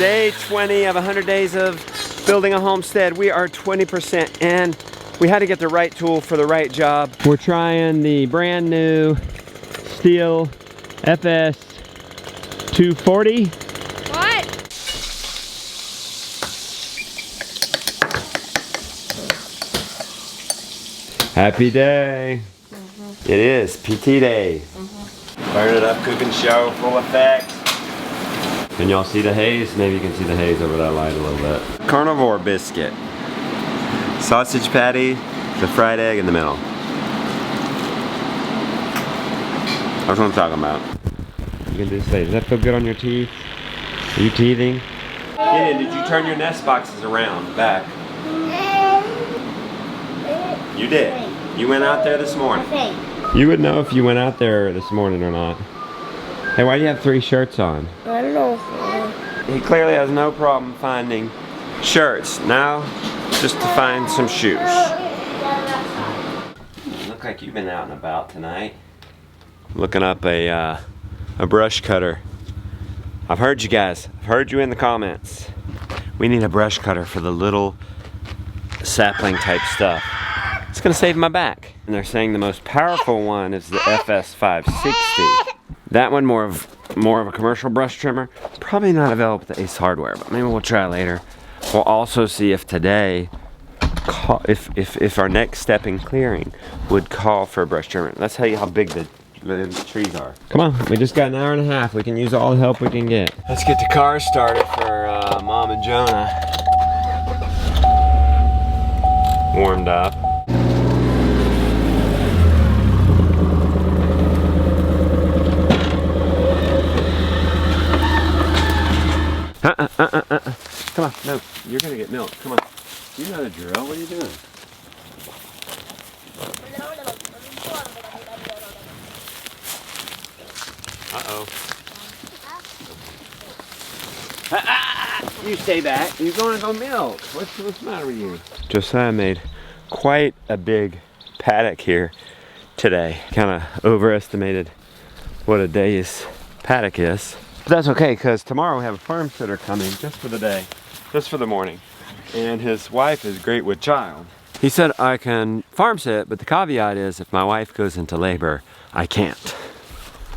Day 20 of 100 days of building a homestead. We are 20% in. We had to get the right tool for the right job. We're trying the brand new Steel FS 240. What? Happy day. It is PT day. Burn it up, cooking show, full effect. Can y'all see the haze? Maybe you can see the haze over that light a little bit. Carnivore biscuit. Sausage patty, the fried egg in the middle. That's what I'm talking about. You can just say, does that feel good on your teeth? Are you teething? Gideon, did you turn your nest boxes around, back? You did. You went out there this morning. You would know if you went out there this morning or not. Hey, why do you have 3 shirts on? I don't know. He clearly has no problem finding shirts. Now, just to find some shoes. Look like you've been out and about tonight. Looking up a brush cutter. I've heard you guys. I've heard you in the comments. We need a brush cutter for the little sapling type stuff. It's gonna save my back. And they're saying the most powerful one is the FS 560. That one more of a commercial brush trimmer. Probably not available at Ace Hardware, but maybe we'll try later. We'll also see if today, if our next step in clearing would call for a brush trimmer. Let's tell you how big the trees are. Come on, we just got an hour and a half. We can use all the help we can get. Let's get the car started for Mom and Jonah. Warmed up. Come on, no, you're gonna get milk. Come on. You know the drill. What are you doing? Uh-oh. You stay back. You're going to go milk. What's the matter with you? Josiah made quite a big paddock here today. Kind of overestimated what a day's paddock is. But that's okay, because tomorrow we have a farm sitter coming just for the day, just for the morning. And his wife is great with child. He said I can farm sit, but the caveat is if my wife goes into labor, I can't.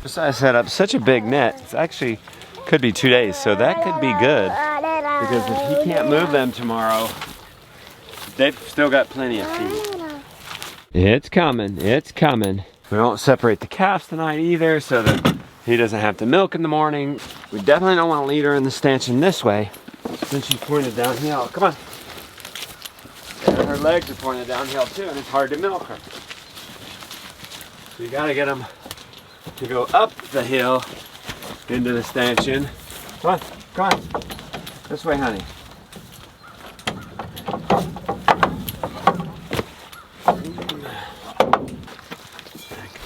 Josiah set up such a big net, it's actually could be 2 days, so that could be good. Because if he can't move them tomorrow, they've still got plenty of feed. It's coming, it's coming. We won't separate the calves tonight either, so that he doesn't have to milk in the morning. We definitely don't want to lead her in the stanchion this way, since she's pointed downhill. Come on. And her legs are pointed downhill too, and it's hard to milk her. So you gotta get them to go up the hill into the stanchion. Come on, come on. This way, honey.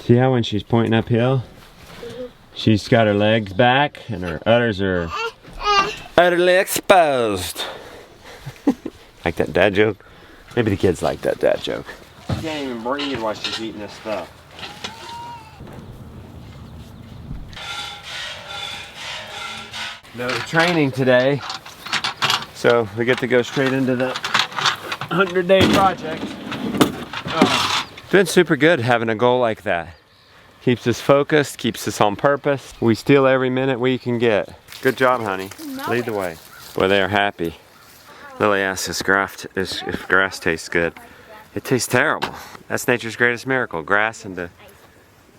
See how when she's pointing uphill, she's got her legs back and her udders are utterly exposed. Like that dad joke? Maybe the kids like that dad joke. She can't even breathe while she's eating this stuff. No training today, so we get to go straight into the 100-day project. It's been super good having a goal like that. Keeps us focused, keeps us on purpose. We steal every minute we can get. Good job, honey. Lead the way. Boy, they are happy. Lily asked if grass tastes good. It tastes terrible. That's nature's greatest miracle, grass and the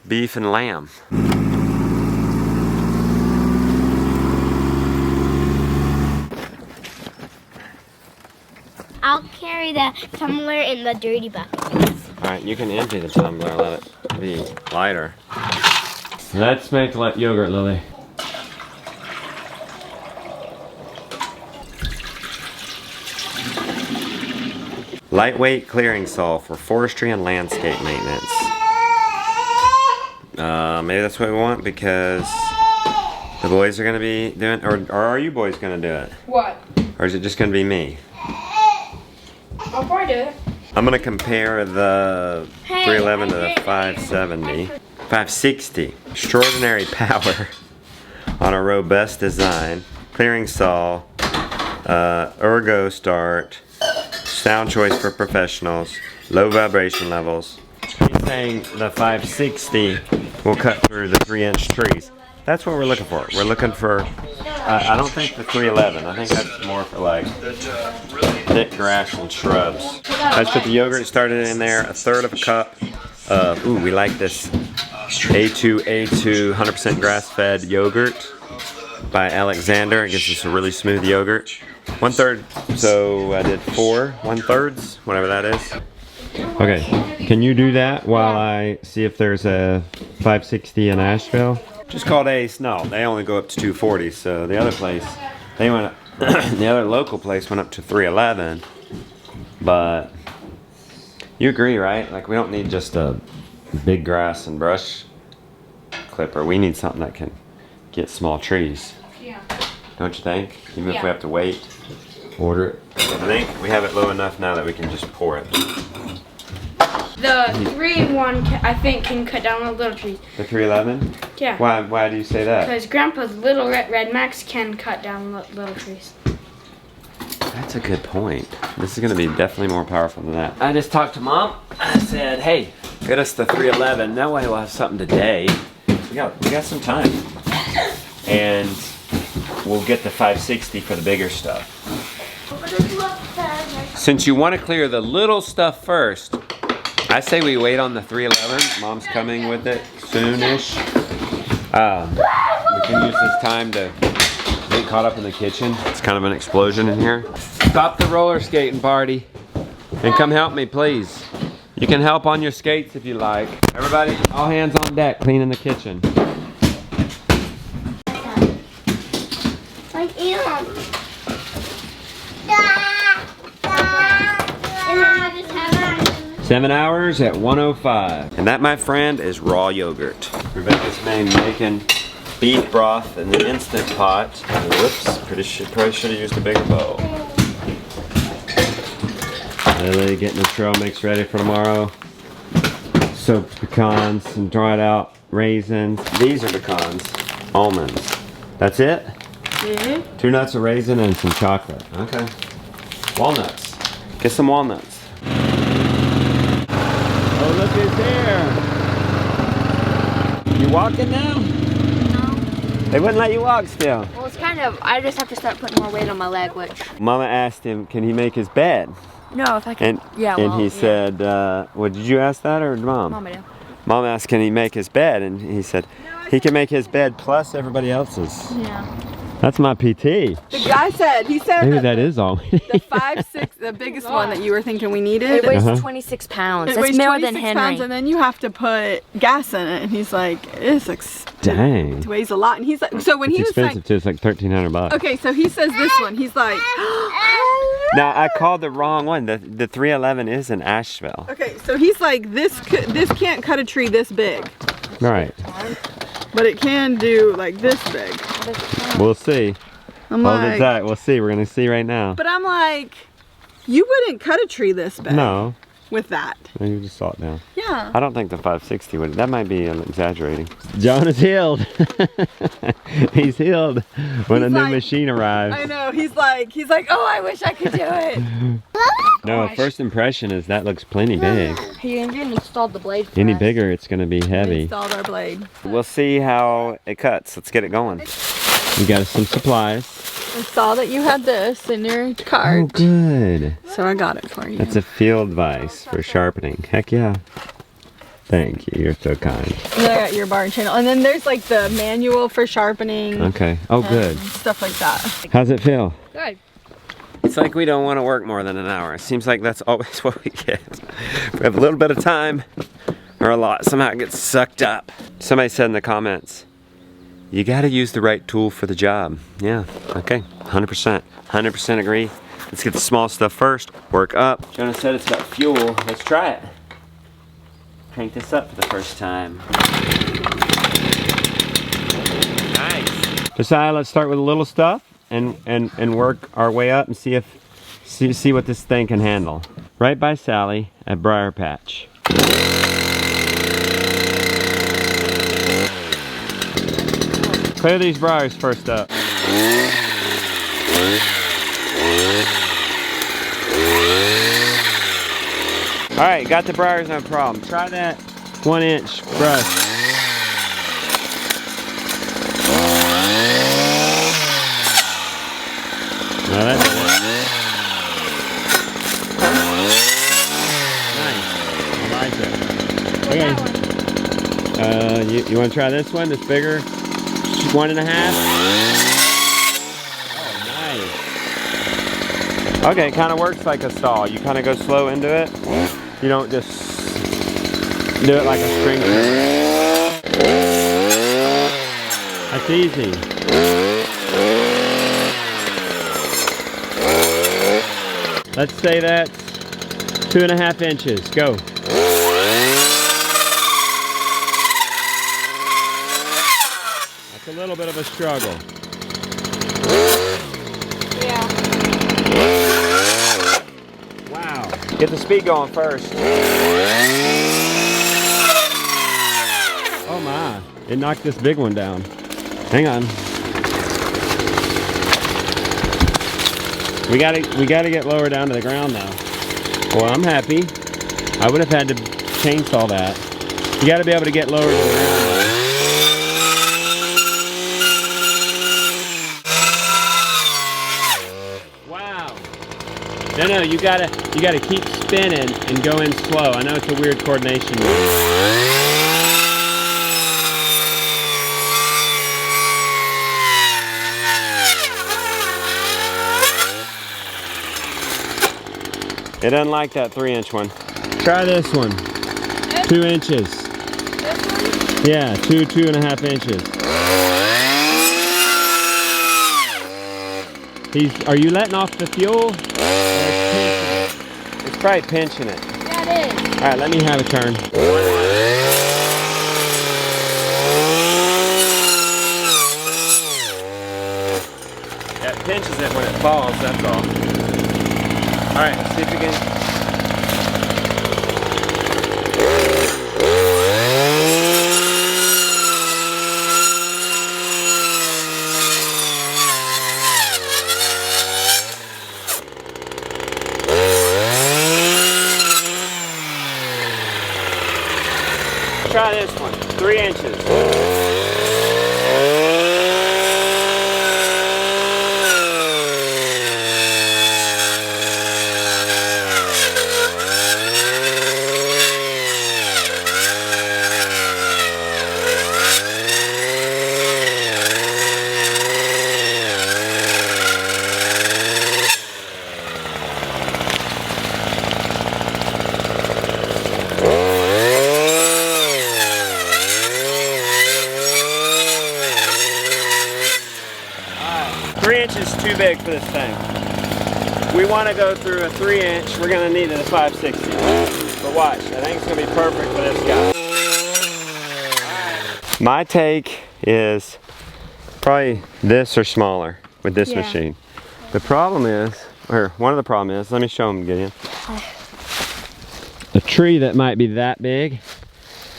beef and lamb. I'll carry the tumbler in the dirty bucket. Alright, you can empty the tumbler, let it be lighter. Let's make yogurt, Lily. Lightweight clearing saw for forestry and landscape maintenance. Maybe that's what we want because the boys are going to be doing, or are you boys going to do it? What? Or is it just going to be me? I'll probably do it. I'm going to compare the 311 to the 570. 560. Extraordinary power on a robust design. clearing saw, ergo start, sound choice for professionals, low vibration levels. He's saying the 560 will cut through the 3-inch trees. That's what we're looking for. We're looking for, I don't think the 311. I think that's more for like thick grass and shrubs. I just put the yogurt started in there, 1/3 of a cup of, ooh, we like this A2 100% grass-fed yogurt by Alexander. It gives us a really smooth yogurt. 1/3, so I did 4 1/3, whatever that is. Okay, can you do that while I see if there's a 560 in Asheville? Just called Ace. No, they only go up to 240. So the other place, they went up, the other local place went up to 311. But you agree, right? Like we don't need just a big grass and brush clipper. We need something that can get small trees. Yeah. Don't you think? Even if Yeah. we have to wait, order it. I think we have it low enough now that we can just pour it. The 3-in-1, I think, can cut down the little trees. The 311? Yeah. Why do you say that? Because Grandpa's little red Max can cut down little trees. That's a good point. This is going to be definitely more powerful than that. I just talked to Mom. I said, hey, get us the 311. That way we'll have something today. We got some time. And we'll get the 560 for the bigger stuff. Since you want to clear the little stuff first, I say we wait on the 311. Mom's coming with it soonish. We can use this time to get caught up in the kitchen. It's kind of an explosion in here. Stop the roller skating party and come help me, please. You can help on your skates if you like. Everybody, all hands on deck, cleaning the kitchen. Like Elon. And then I just have 7 hours at 105. And that, my friend, is raw yogurt. Rebecca's making beef broth in the Instant Pot. Whoops, probably should have used a bigger bowl. Lily getting the trail mix ready for tomorrow. Soaked pecans and dried out raisins. These are pecans, almonds. That's it? Mm-hmm. 2 nuts, a raisin, and some chocolate. Okay. Walnuts. Get some walnuts. Oh, look who's here. You walking now? No. They wouldn't let you walk still. Well, it's kind of, I just have to start putting more weight on my leg, which... Mama asked him, can he make his bed? No, if I can... And, yeah, and well, he yeah. said, well, did you ask that or Mom? Mama do. Mom asked, can he make his bed? And he said, he can make his bed plus everybody else's. Yeah. That's my PT. The guy said, Maybe that is all we need. the 5'6", the biggest one that you were thinking we needed. It weighs Uh-huh. 26 pounds. It That's weighs more than 26 Henry. pounds, and then you have to put gas in it. And he's like, Dang. it weighs a lot. And he's like, so when It's he was expensive saying, too. It's like $1,300. okay, so he says this one. He's like, Now I called the wrong one. The 311 is in Asheville. okay, so he's like, this can't cut a tree this big, Right. but it can do like this big. We'll see. I'm Hold like, it tight. We'll see. We're gonna see right now. but I'm like, you wouldn't cut a tree this big No. with that. No, you just saw it down. Yeah. I don't think the 560 would. That might be exaggerating. John is healed. He's healed when a He's new like- machine arrives. I know. He's like, oh, I wish I could do it. No, first impression is that looks plenty big. He even installed the blade for Any us. bigger, it's gonna be We heavy. installed our blade. We'll see how it cuts. Let's get it going. We got some supplies. I saw that you had this in your Oh, cart, good. so I got it for you. That's a field vise for sharpening. Heck yeah. Thank you. You're so kind. And then I got your bar channel. And then there's like the manual for sharpening. Okay. Oh, good. and stuff like that. How's it feel? Good. It's like we don't want to work more than an hour. It seems like that's always what we get. We have a little bit of time or a lot. Somehow it gets sucked up. Somebody said in the comments, you got to use the right tool for the job. Yeah, okay, 100%. 100% agree. Let's get the small stuff first, work up. Jonah said it's got fuel. Let's try it. Crank this up for the first time. Nice. Josiah, let's start with a little stuff and work our way up and see what this thing can handle. Right by Sally at Briar Patch. Clear these briars first up. All right, got the briars, no problem. Try that 1-inch brush. No, that did it. Nice. I like it. Okay. You want to try this one? That's bigger? 1.5? Oh, nice. Okay, it kind of works like a saw. You kind of go slow into it. You don't just do it like a string trimmer. That's easy. Let's say that's 2.5 inches. Go. That's a little bit of a struggle. Yeah. Wow. Get the speed going first. Oh my. It knocked this big one down. Hang on. We gotta get lower down to the ground now. Well, I'm happy. I would have had to chainsaw that. You gotta be able to get lower to the ground though. Wow. No, you gotta keep spinning and go in slow. I know it's a weird coordination move. It doesn't like that 3-inch one. Try this one. 2 inches. This one? Yeah, 2.5 inches. Are you letting off the fuel? Or it's probably pinching it. Yeah, it is. All right, let me have a turn. Yeah, it pinches it when it falls, that's all. All right, see if you can. Try this one, 3 inches. Too big for this thing. We want to go through a 3-inch. We're going to need a 5/60. But watch, I think it's going to be perfect for this guy. Right. My take is probably this or smaller with this machine. The problem is, or one of the problems is, let me show them again. A tree that might be that big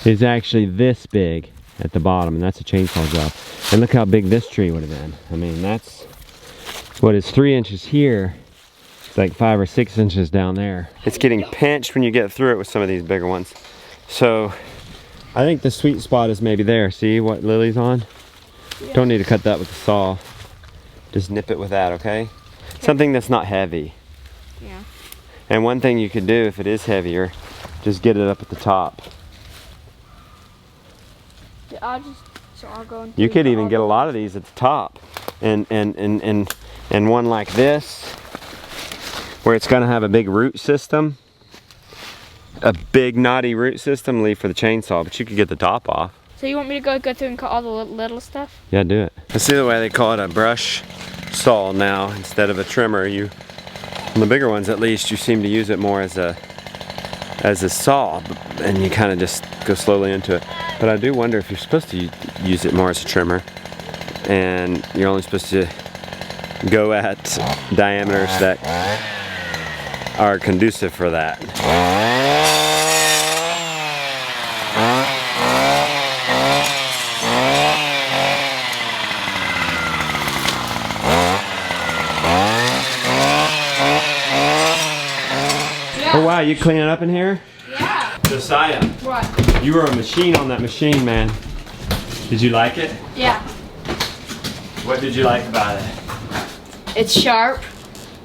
is actually this big at the bottom, and that's a chainsaw job. And look how big this tree would have been. I mean, that's what is 3 inches here. It's like 5 or 6 inches down there. It's getting pinched when you get through it with some of these bigger ones. So I think the sweet spot is maybe there. See what Lily's on? Yeah. Don't need to cut that with the saw. Just nip it with that, okay? Something that's not heavy. Yeah. And one thing you could do if it is heavier, just get it up at the top. I'll go and you could even get a lot of these at the top. And one like this, where it's gonna have a big root system, a big knotty root system, leave for the chainsaw, but you could get the top off. So you want me to go through and cut all the little stuff? Yeah, do it. I see the way they call it a brush saw now instead of a trimmer. On the bigger ones at least, you seem to use it more as a saw, and you kind of just go slowly into it. But I do wonder if you're supposed to use it more as a trimmer, and you're only supposed to go at diameters that are conducive for that. Oh wow, you cleaning up in here? Yeah. Josiah, What? you were a machine on that machine, man. Did you like it? Yeah. What did you like about it? It's sharp.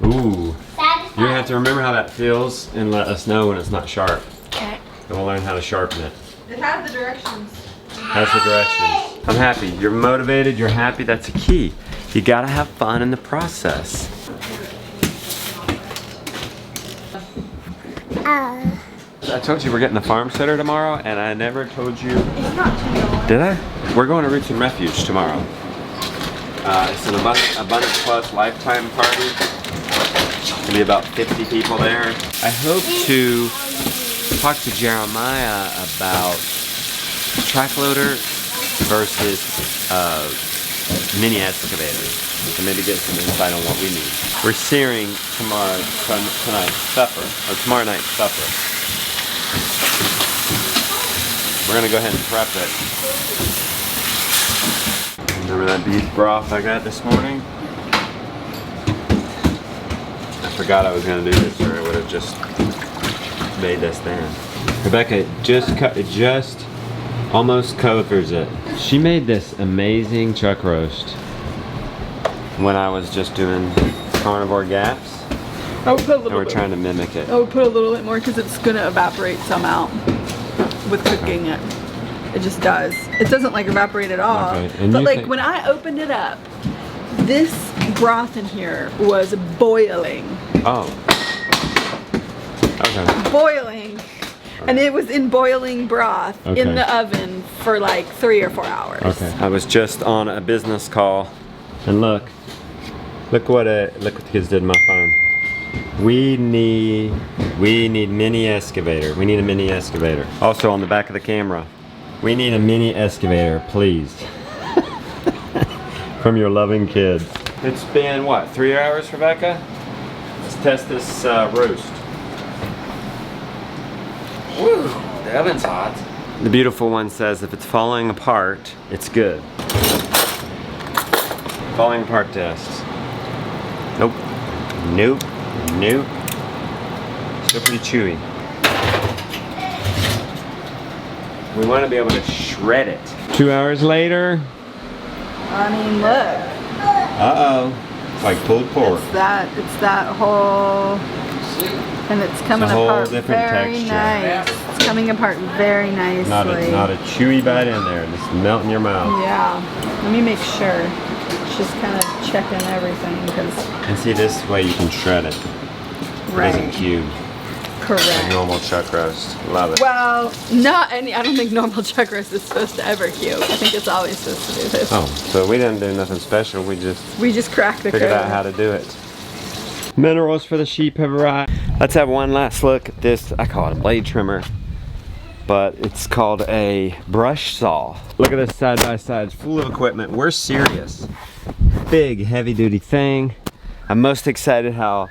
Ooh. You're gonna have to remember how that feels and let us know when it's not sharp. Okay. And we'll learn how to sharpen it. It has the directions. That's the directions. I'm happy. You're motivated, you're happy, that's a key. You gotta have fun in the process. I told you we're getting the farm sitter tomorrow, and I never told you. It's not $2. Did I? We're going to Roots and Refuge tomorrow. It's an Abundance Plus lifetime party. Gonna be about 50 people there. I hope to talk to Jeremiah about track loader versus mini excavator. So maybe get some insight on what we need. We're searing tonight's supper, or tomorrow night's supper. We're gonna go ahead and prep it. Remember that beef broth I got this morning? I forgot I was gonna do this, or I would have just made this then. Rebecca just almost covers it. She made this amazing chuck roast when I was just doing carnivore gaps, I would put a and little we're bit. trying to mimic it. I would put a little bit more because it's gonna evaporate some out with cooking it. It just does. It doesn't like evaporate at all. Okay, and But you like think- when I opened it up, this broth in here was boiling. Oh. Okay. Boiling. And it was in boiling broth Okay. in the oven for like 3 or 4 hours. Okay. I was just on a business call, and look what the kids did on my phone. We need mini excavator. We need a mini excavator. Also on the back of the camera, we need a mini excavator, please. From your loving kids. It's been what, 3 hours, Rebecca? Let's test this roast. Woo, the oven's hot. The beautiful one says if it's falling apart, it's good. Falling apart test. Nope. Nope. Nope. Still pretty chewy. We want to be able to shred it. 2 hours later. I mean, look. Uh-oh. It's like pulled pork. It's that whole, and it's coming a whole apart different very texture. nice. It's coming apart very nicely. Not a chewy bite in there. Just melt in your mouth. Yeah. Let me make sure. Just kind of checking everything because. And see, this way you can shred it. It doesn't cube. Like Correct. normal chuck roast. Love it. Well, not any. I don't think normal chuck roast is supposed to ever cube. I think it's always supposed to do this. Oh, so we didn't do nothing special. We just cracked the figured code. out how to do it. Minerals for the sheep have arrived. Let's have one last look at this. I call it a blade trimmer, but it's called a brush saw. Look at this side by side. It's full of equipment. We're serious. Big, heavy duty thing. I'm most excited how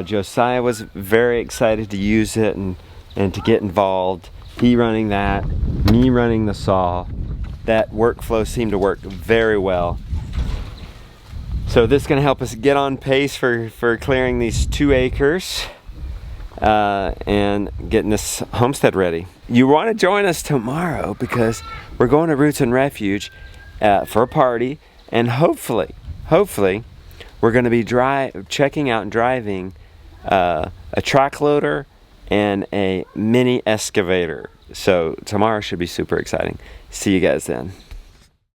Josiah was very excited to use it and to get involved. He running that, me running the saw. That workflow seemed to work very well. So this is going to help us get on pace for clearing these 2 acres and getting this homestead ready. You want to join us tomorrow because we're going to Roots and Refuge for a party, and hopefully we're going to be checking out and driving a track loader and a mini excavator. So tomorrow should be super exciting. See you guys then.